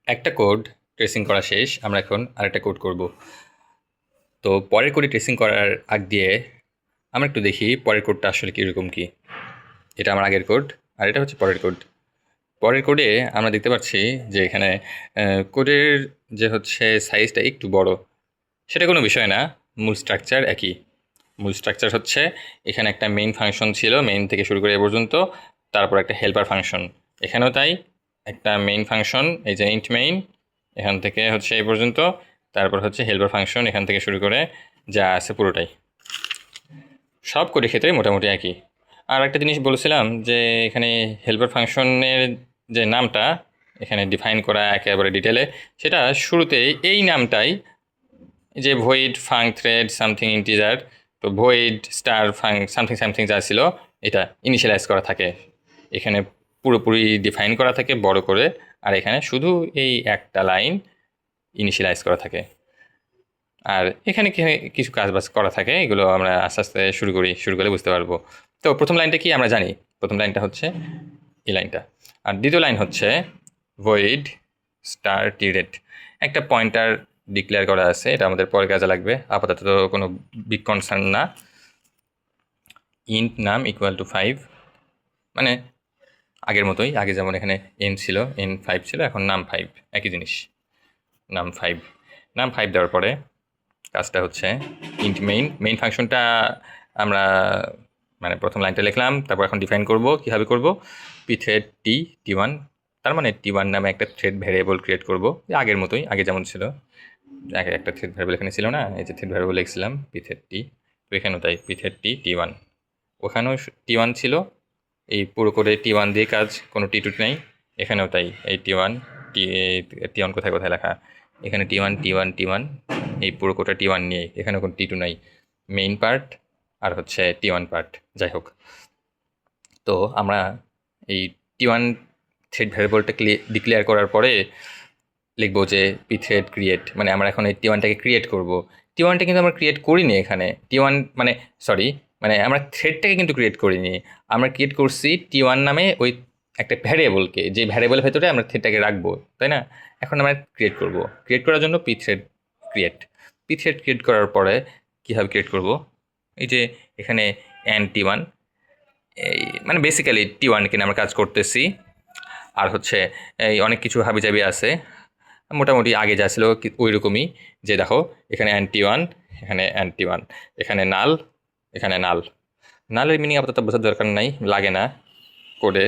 একটা code tracing করা শেষ, আমরা এখন আরেকটা কোড করব। তো পরের কোডে ট্রেসিং করার আগ দিয়ে আমরা একটু দেখি পরের কোডটা আসলে কীরকম কী। এটা আমার আগের কোড, আর এটা হচ্ছে পরের কোড। পরের কোডে আমরা দেখতে পাচ্ছি যে এখানে কোডের যে হচ্ছে সাইজটা একটু বড়, সেটা কোনো বিষয় না, মূল স্ট্রাকচার একই। মূল স্ট্রাকচার হচ্ছে এখানে একটা মেইন ফাংশন ছিল, মেইন থেকে শুরু করে এ পর্যন্ত, তারপর একটা হেল্পার ফাংশন, এখানেও তাই, একটা মেইন ফাংশন, এই যে ইন্ট মেইন, এখান থেকে হচ্ছে এই পর্যন্ত, তারপর হচ্ছে হেল্পার ফাংশন, এখান থেকে শুরু করে যা আছে পুরোটাই। সব কোডের ক্ষেত্রে মোটামুটি একই। আর একটা জিনিস বলেছিলাম যে এখানে হেল্পার ফাংশনের যে নামটা এখানে ডিফাইন করা একেবারে ডিটেলে, সেটা শুরুতেই এই নামটাই, যে ভয়েড ফাং থ্রেড সামথিং ইন্টিজার, তো ভয়েড স্টার ফাং সামথিং সামথিং যা ছিল এটা ইনিশিয়ালাইজ করা থাকে, এখানে পুরোপুরি ডিফাইন করা থাকে বড় করে, আর এখানে শুধু এই একটা লাইন ইনিশিয়ালাইজ করা থাকে। আর এখানে কিছু কাজবাজ করা থাকে, এগুলো আমরা আস্তে আস্তে শুরু করলে বুঝতে পারবো। তো প্রথম লাইনটা কি আমরা জানি, প্রথম লাইনটা হচ্ছে এই লাইনটা। আর দ্বিতীয় লাইন হচ্ছে ভয়েড স্টার টিরেট, একটা পয়েন্টার ডিক্লেয়ার করা আছে, এটা আমাদের পরে কাজে লাগবে, আপাতত কোনো বিগ কনসার্ন না। ইন্ট নাম ইকুয়াল টু 5, মানে আগের মতোই, আগে যেমন এখানে এন ছিল, এন 5 ছিল, এখন নাম 5, একই জিনিস, নাম 5। নাম 5 দেওয়ার পরে কাজটা হচ্ছে ইন্ট মেইন ফাংশনটা আমরা মানে প্রথম লাইনটা লিখলাম, তারপর এখন ডিফাইন করব। কীভাবে করব, পি থ্রেড টি1, তার মানে টি1 নামে একটা থ্রেড ভ্যারিয়েবল ক্রিয়েট করব, আগের মতোই, আগে যেমন ছিল, আগে একটা থ্রেড ভ্যারিয়েবল এখানে ছিল না, এই যে থ্রেড ভ্যারিয়েবল লিখছিলাম পি থ্রেড টি, তো এখানেও তাই পি থ্রেড টি1, ওখানেও টি1 ছিল, এই পুরো করে টি1 দিয়ে কাজ, কোনো টি2 নেই, এখানেও তাই, এই টি1 টি1 কোথায় কোথায় লেখা, এখানে টি1 এই পুরো কোটা টি1 নিয়ে, এখানে কোনো টি2 নাই, মেইন পার্ট আর হচ্ছে টি1 পার্ট, যাই হোক। তো আমরা এই টি1 থ্রেড ভ্যারিয়েবলটা ডিক্লেয়ার করার পরে লিখবো যে পি থ্রেড ক্রিয়েট, মানে আমরা এখন এই টি1টাকে ক্রিয়েট করব। টি1টা কিন্তু আমরা ক্রিয়েট করিনি এখানে, টি1 মানে সরি, মানে আমরা থ্রেডটাকে কিন্তু ক্রিয়েট করিনি, আমরা ক্রিয়েট করছি টি1 নামে ওই একটা ভ্যারিয়েবলকে, যে ভ্যারিয়েবলের ভেতরে আমরা থ্রেডটাকে রাখবো, তাই না? এখন আমরা ক্রিয়েট করব, ক্রিয়েট করার জন্য পি থ্রেড ক্রিয়েট করার পরে কীভাবে ক্রিয়েট করব, এই যে এখানে এন টি1, এই মানে বেসিক্যালি টি1কে আমরা কাজ করতেছি, আর হচ্ছে এই অনেক কিছু হাবিজাবি আছে, মোটামুটি আগে যা ছিল ওই রকমই, যে দেখো এখানে অ্যান্টি1, এখানে অ্যান্টি1, এখানে নাল, এখানে নালের মিনিং আপাতত বোঝার দরকার নাই, লাগে না কোডে,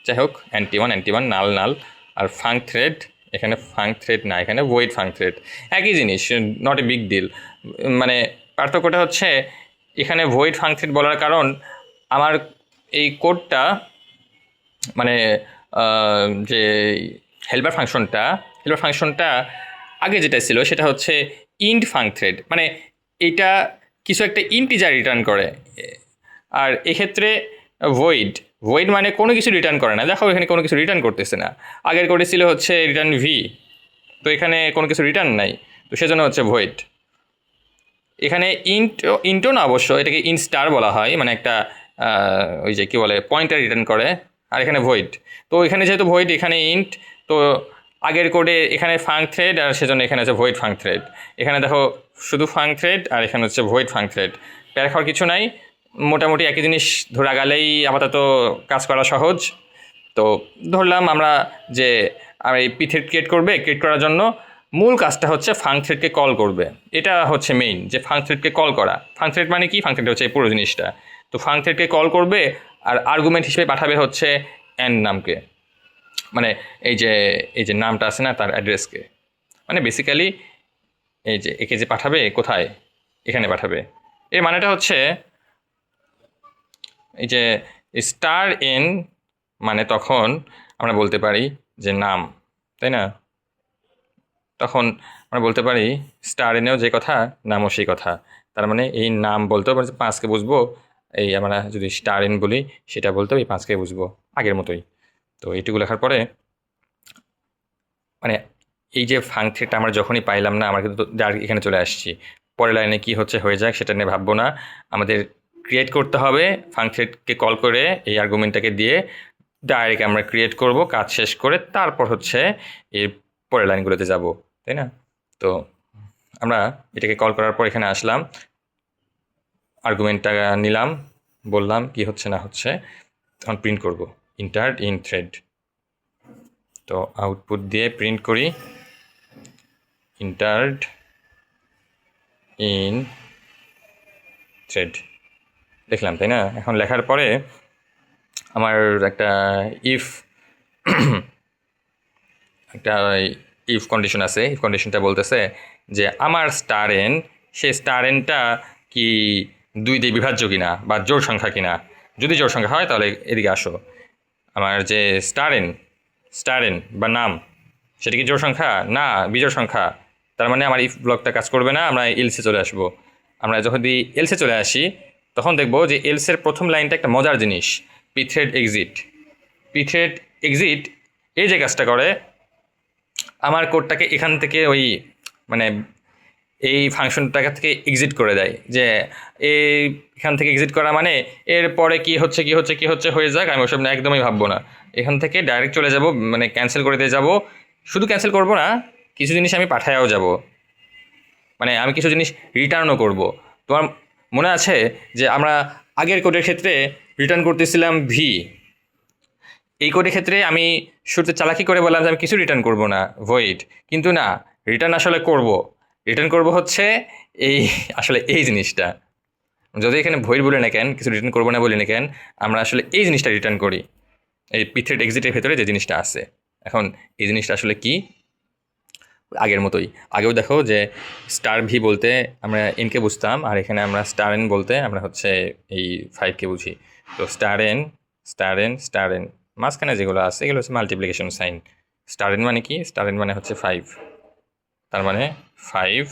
যাই হোক অ্যান্টি1 নাল, আর ফাং থ্রেড, এখানে ফাং থ্রেড না, এখানে ভয়েড ফাং থ্রেড, একই জিনিস, নট এ বিগ ডিল। মানে পার্থক্যটা হচ্ছে এখানে ভয়েড ফাং থ্রেড বলার কারণ আমার এই কোডটা মানে যে হেল্পার ফাংশনটা আগে যেটা ছিল সেটা হচ্ছে ইন্ট ফাং থ্রেড, মানে এটা কিছু একটা ইন্টিজার রিটার্ন করে, আর এক্ষেত্রে ভয়েড মানে কোনো কিছু রিটার্ন করে না, দেখো এখানে কোনো কিছু রিটার্ন করতেছে না, আগের কোডে ছিল হচ্ছে রিটার্ন ভি, তো এখানে কোনো কিছু রিটার্ন নাই, তো সেজন্য হচ্ছে ভয়েড। এখানে ইন্টও না, অবশ্য এটাকে ইন্ট স্টার বলা হয়, মানে একটা ওই যে কী বলে পয়েন্টার রিটার্ন করে, আর এখানে ভয়েড, তো এখানে যেহেতু ভয়েড এখানে ইন্ট, তো আগের কোডে এখানে ফাং থ্রেড, আর সেজন্য এখানে হচ্ছে ভয়েড ফাং থ্রেড, এখানে দেখো শুধু ফাং থ্রেড, আর এখানে হচ্ছে ভয়েড ফাং থ্রেড, প্যারা খাওয়ার কিছু নাই, মোটামুটি একই জিনিস ধরা গেলেই আপাতত কাজ করা সহজ। তো ধরলাম আমরা যে এই পি থ্রেড ক্রিয়েট করার জন্য মূল কাজটা হচ্ছে ফাং থ্রেডকে কল করবে, এটা হচ্ছে মেইন, যে ফাং থ্রেডকে কল করা। ফাং থ্রেড মানে কি, ফাং থ্রেড হচ্ছে এই পুরো জিনিসটা, তো ফাং থ্রেডকে কল করবে, আর আর্গুমেন্ট হিসেবে পাঠাবে হচ্ছে এন নামকে, মানে এই যে নামটা আছে না তার অ্যাড্রেসকে, মানে বেসিক্যালি এই যে একে যে পাঠাবে কোথায়, এখানে পাঠাবে, এর মানেটা হচ্ছে এই যে স্টার এন, মানে তখন আমরা বলতে পারি যে নাম, তাই না? তখন আমরা বলতে পারি স্টার এনেও যে কথা, নামও সেই কথা, তার মানে এই নাম বলতেও পারি 5কে বুঝবো, এই আমরা যদি স্টার এন বলি সেটা বলতেও এই 5কে বুঝবো, আগের মতোই। তো এইটুকু লেখার পরে মানে এই যে ফাং থ্রেডটা আমরা যখনই পাইলাম না, আমরা কিন্তু ডাইরেক্ট এখানে চলে আসছি, পরের লাইনে কি হচ্ছে হয়ে যাক সেটা নিয়ে ভাববো না, আমাদের ক্রিয়েট করতে হবে, ফাং থ্রেডকে কল করে এই আর্গুমেন্টটাকে দিয়ে ডাইরেক্ট আমরা ক্রিয়েট করব, কাজ শেষ করে তারপর হচ্ছে এর পরের লাইনগুলোতে যাব, তাই না? তো আমরা এটাকে কল করার পর এখানে আসলাম, আর্গুমেন্টটা নিলাম, বললাম কি হচ্ছে না হচ্ছে, তখন প্রিন্ট করব ইন্টার্ড ইন থ্রেড। তো আউটপুট দিয়ে প্রিন্ট করি ইন্টার্ড ইন থ্রেড লিখলাম, তাই না? এখন লেখার পরে আমার একটা একটা ইফ কন্ডিশন আছে। ইফ কন্ডিশনটা বলতেছে যে আমার স্টার এন, সেই স্টার এনটা কি 2 দিয়ে বিভাজ্য কিনা বা জোড় সংখ্যা কিনা। যদি জোড় সংখ্যা হয় তাহলে এদিকে আসো। আমার যে স্টার এন বা নাম, সেটা কি জোড় সংখ্যা না বিজোড় সংখ্যা? তার মানে আমার ইফ ব্লকটা কাজ করবে না, আমরা এলসে চলে আসবো। আমরা যখন এলসে চলে আসি তখন দেখবো যে এলসের প্রথম লাইনটা একটা মজার জিনিস, পিথ্রেড এক্সিট। পিথ্রেড এক্সিট এই যে কাজটা করে, আমার কোডটাকে এখান থেকে ওই মানে এই ফাংশনটা থেকে এক্সিট করে দেয়, যে এখান থেকে এক্সিট করা মানে এরপরে কি হচ্ছে হয়ে যাক, আমি ওসব একদমই ভাববো না। এখান থেকে ডাইরেক্ট চলে যাব, মানে ক্যান্সেল করে দিয়ে যাব। শুধু ক্যান্সেল করবো না, কিছু জিনিস আমি পাঠায়াও যাব, মানে আমি কিছু জিনিস রিটার্নও করব। তোমার মনে আছে যে আমরা আগের কোডের ক্ষেত্রে রিটার্ন করতেছিলাম ভি, এই কোডের ক্ষেত্রে আমি শুরুতে চালাকি করে বললাম যে আমি কিছু রিটার্ন করব না, ভয়েড। কিন্তু না, রিটার্ন আসলে রিটার্ন করব হচ্ছে আসলে এই জিনিসটা। যদি এখানে ভয়েড বলে না কেন, কিছু রিটার্ন করবো না বলি না কেন, আমরা আসলে এই জিনিসটা রিটার্ন করি, এই পিথ্রেড এক্সিটের ভেতরে যে জিনিসটা আছে। এখন এই জিনিসটা আসলে কি? আগের মতোই, আগেও দেখো যে স্টার ভি বলতে আমরা এনকে বুঝতাম, আর এখানে আমরা স্টার এন বলতে আমরা হচ্ছে এই 5কে বুঝি। তো স্টার এন মাঝখানে যেগুলো আছে এগুলো হচ্ছে মাল্টিপ্লিকেশন সাইন। স্টার এন মানে কি? স্টার এন মানে হচ্ছে 5, তার মানে 5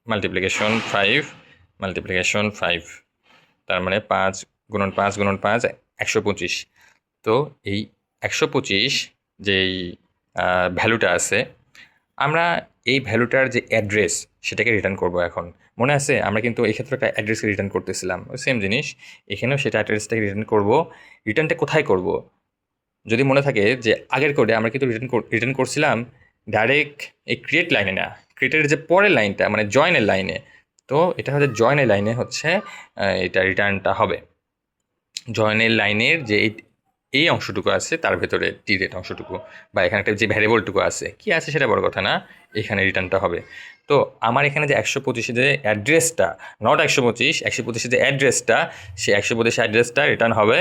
মাল্টিপ্লিকেশন 5, তার মানে 5 গুণন 5 গুণন 5 125। তো এই 125 যেই ভ্যালুটা আছে, আমরা এই ভ্যালুটার যে অ্যাড্রেস সেটাকে রিটার্ন করব। এখন মনে আছে আমরা কিন্তু এই ক্ষেত্রে একটা অ্যাড্রেসকে রিটার্ন করতেছিলাম, সেম জিনিস এখানেও সেটা অ্যাড্রেসটাকে রিটার্ন করব। রিটার্নটা কোথায় করব? যদি মনে থাকে যে আগের কোডে আমরা কিন্তু রিটার্ন করছিলাম ডাইরেক্ট এই ক্রিয়েট লাইনে না, ক্রিয়েটের যে পরের লাইনটা মানে জয়েনের লাইনে। তো এটা হচ্ছে জয়েনের লাইনে হচ্ছে এটা রিটার্নটা হবে। জয়েনের লাইনের যে এই অংশটুকু আছে তার ভেতরে টি রেট অংশটুকু, বা এখানে একটা যে ভ্যারিয়েবলটুকু আছে, কি আছে সেটা বড় কথা না, এখানে রিটার্নটা হবে। তো আমার এখানে যে 125 যে অ্যাড্রেসটা, নট 125 যে অ্যাড্রেসটা, সেই 125 অ্যাড্রেসটা রিটার্ন হবে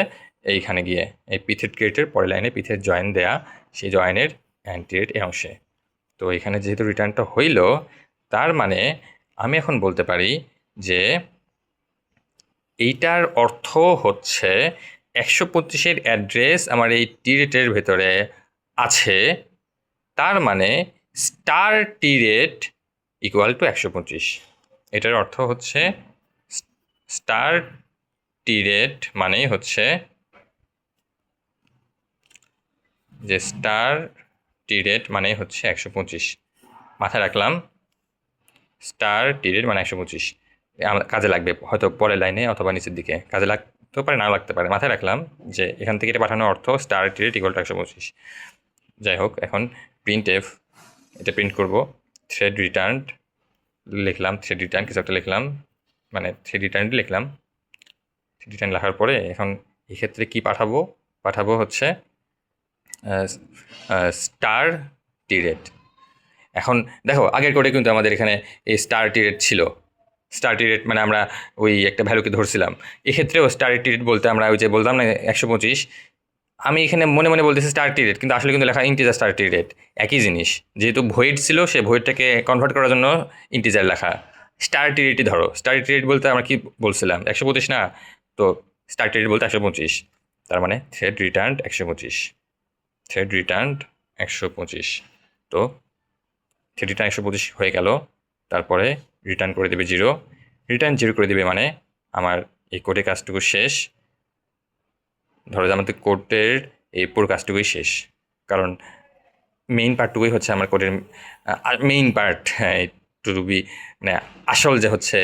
এইখানে গিয়ে এই পিথেড ক্রিয়েটের পরের লাইনে পিথেড জয়েন দেয়া, সেই জয়েনের অ্যান্টি রেট এই অংশে। তো এখানে যেহেতু রিটার্নটা হইল, তার মানে আমি এখন বলতে পারি যে এইটার অর্থ হচ্ছে 125-এর অ্যাড্রেস আমার এই টি রেটের ভেতরে আছে, তার মানে star T rate equal to 125। এটার অর্থ হচ্ছে স্টার টি রেট মানেই হচ্ছে যে স্টার টি রেট মানেই হচ্ছে 125। মাথায় রাখলাম, স্টার টি রেট মানে 125 কাজে লাগবে হয়তো পরের লাইনে অথবা নিচের দিকে, কাজে লাগতেও পারে নাও লাগতে পারে। মাথায় রাখলাম যে এখান থেকে এটা পাঠানোর অর্থ star T rate equal to 125। যাই হোক, এখন প্রিন্ট এফ, এটা প্রিন্ট করব। থ্রেড রিটার্ন লিখলাম, থ্রেড রিটার্ন কিছু একটা লিখলাম, মানে থ্রেড রিটার্নটি লিখলাম। থ্রেড রিটার্ন লেখার পরে এখন এক্ষেত্রে কি পাঠাবো হচ্ছে স্টার টি রেট। এখন দেখো আগের কোডে কিন্তু আমাদের এখানে এই স্টার টি রেট ছিল। স্টার টি রেট মানে আমরা ওই একটা ভ্যালুকে ধরছিলাম। এক্ষেত্রেও স্টার টি রেট বলতে আমরা ওই যে বললাম না 125, আমি এখানে মনে মনে বলতেছি স্টার টি রেট, কিন্তু আসলে কিন্তু লেখা ইন্টিজার স্টার টি রেট, একই জিনিস। যেহেতু ভয়েড ছিল, সে ভয়েডটাকে কনভার্ট করার জন্য ইন্টিজার লেখা। স্টার টি রেটই ধরো। স্টার টি রেট বলতে আমরা কি বলছিলাম 125 না, তো স্টার টি রেট বলতে 125, তার মানে থ্রেড রিটার্ন 125, থ্রেড রিটার্ন 125। তো থ্রেড রিটার্ন 125 হয়ে গেল, তারপরে রিটার্ন করে দেবে 0, রিটার্ন 0 করে দেবে, মানে আমার এই কোডের কাজটুকু শেষ। ধরো যে আমাদের কোডের এই পুরো কাজটুকুই শেষ, কারণ মেইন পার্টটুকুই হচ্ছে আমার কোডের মেইন পার্ট। হ্যাঁ, টু বি মানে আসল যে হচ্ছে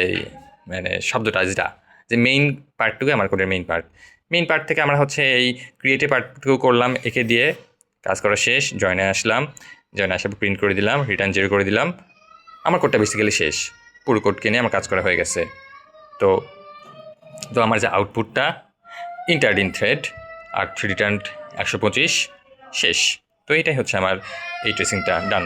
মানে শব্দটা যেটা, যে মেইন পার্টটুকুই আমার কোডের মেইন পার্ট থেকে আমরা হচ্ছে এই ক্রিয়েটিভ পার্টটুকু করলাম, একে দিয়ে কাজ করা শেষ। জয়েনে আসলাম, যেমন আসার প্রিন্ট করে দিলাম, রিটার্ন 0 করে দিলাম, আমার কোডটা বেসিক্যালি শেষ। পুরো কোডকে নিয়ে আমার কাজ করা হয়ে গেছে। তো তো আমার যে আউটপুটটা ইন্টারড ইন থ্রেড আর রিটার্ন 125 শেষ। তো এটাই হচ্ছে আমার এই ট্রেসিংটা ডান।